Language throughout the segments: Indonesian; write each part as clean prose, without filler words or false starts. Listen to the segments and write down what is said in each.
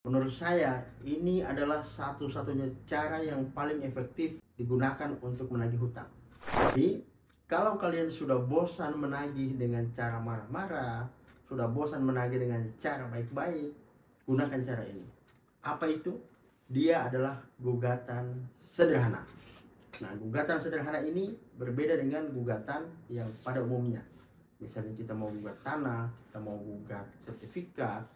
Menurut saya, ini adalah satu-satunya cara yang paling efektif digunakan untuk menagih hutang. Jadi, kalau kalian sudah bosan menagih dengan cara marah-marah, sudah bosan menagih dengan cara baik-baik, gunakan cara ini. Apa itu? Dia adalah gugatan sederhana. Nah, gugatan sederhana ini berbeda dengan gugatan yang pada umumnya. Misalnya kita mau gugat tanah, kita mau gugat sertifikat,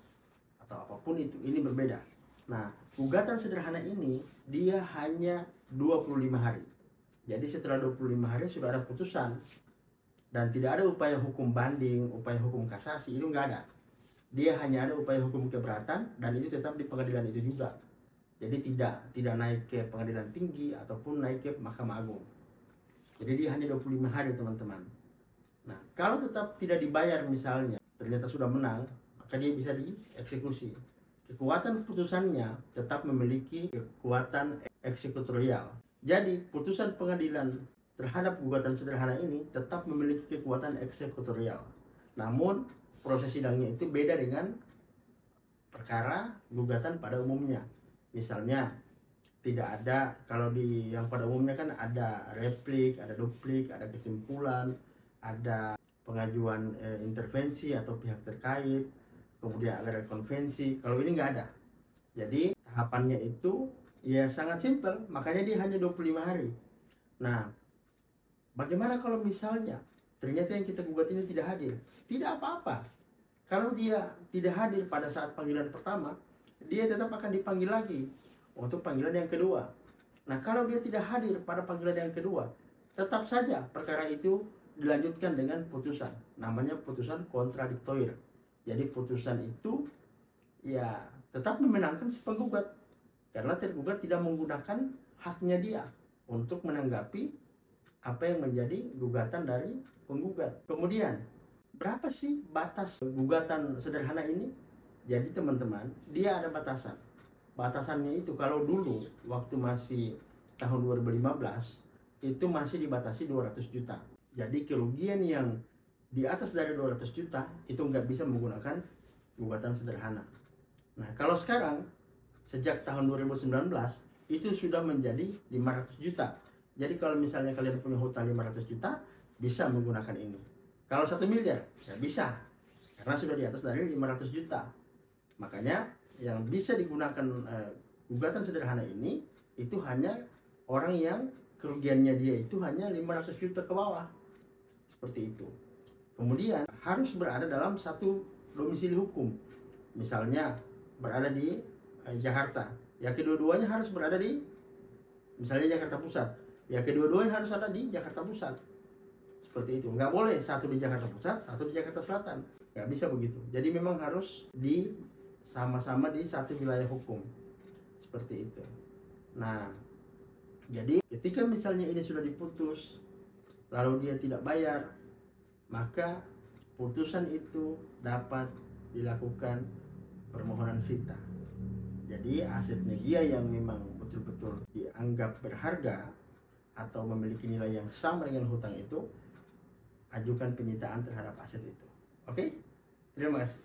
atau apapun itu, ini berbeda. Nah, gugatan sederhana ini dia hanya 25 hari. Jadi setelah 25 hari sudah ada putusan dan tidak ada upaya hukum banding, upaya hukum kasasi, itu nggak ada. Dia hanya ada upaya hukum keberatan dan itu tetap di pengadilan itu juga. Jadi tidak naik ke pengadilan tinggi ataupun naik ke Mahkamah Agung. Jadi dia hanya 25 hari, teman-teman. Nah, kalau tetap tidak dibayar misalnya, ternyata sudah menang, maka dia bisa dieksekusi. Kekuatan putusannya tetap memiliki kekuatan eksekutorial. Jadi, putusan pengadilan terhadap gugatan sederhana ini tetap memiliki kekuatan eksekutorial. Namun, proses sidangnya itu beda dengan perkara gugatan pada umumnya. Misalnya, tidak ada, kalau di yang pada umumnya kan ada replik, ada duplik, ada kesimpulan, ada pengajuan intervensi atau pihak terkait, kemudian ada konvensi. Kalau ini nggak ada. Jadi tahapannya itu ya sangat simpel, makanya dia hanya 25 hari. Nah, bagaimana kalau misalnya ternyata yang kita gugat ini tidak hadir? Tidak apa-apa. Kalau dia tidak hadir pada saat panggilan pertama, dia tetap akan dipanggil lagi untuk panggilan yang kedua. Nah, kalau dia tidak hadir pada panggilan yang kedua, tetap saja perkara itu dilanjutkan dengan putusan. Namanya putusan kontradiktoir. Jadi putusan itu ya tetap memenangkan si penggugat. Karena tergugat tidak menggunakan haknya dia untuk menanggapi apa yang menjadi gugatan dari penggugat. Kemudian, berapa sih batas gugatan sederhana ini? Jadi teman-teman, dia ada batasan. Batasannya itu kalau dulu waktu masih tahun 2015 itu masih dibatasi 200 juta. Jadi kerugian yang di atas dari 200 juta itu nggak bisa menggunakan gugatan sederhana. Nah, kalau sekarang sejak tahun 2019 itu sudah menjadi 500 juta. Jadi kalau misalnya kalian punya hutang 500 juta bisa menggunakan ini. Kalau 1 miliar ya bisa, karena sudah di atas dari 500 juta. Makanya yang bisa digunakan gugatan sederhana ini itu hanya orang yang kerugiannya dia itu hanya 500 juta ke bawah. Seperti itu. Kemudian harus berada dalam satu domisili hukum. Misalnya berada di Jakarta. Ya kedua-duanya harus berada di misalnya Jakarta Pusat. Ya kedua-duanya harus ada di Jakarta Pusat. Seperti itu. Nggak boleh satu di Jakarta Pusat, satu di Jakarta Selatan. Nggak bisa begitu. Jadi memang harus di sama-sama di satu wilayah hukum. Seperti itu. Nah, jadi ketika misalnya ini sudah diputus, lalu dia tidak bayar, maka putusan itu dapat dilakukan permohonan sita. Jadi asetnya dia yang memang betul-betul dianggap berharga atau memiliki nilai yang sama dengan hutang itu, ajukan penyitaan terhadap aset itu. Oke? Terima kasih.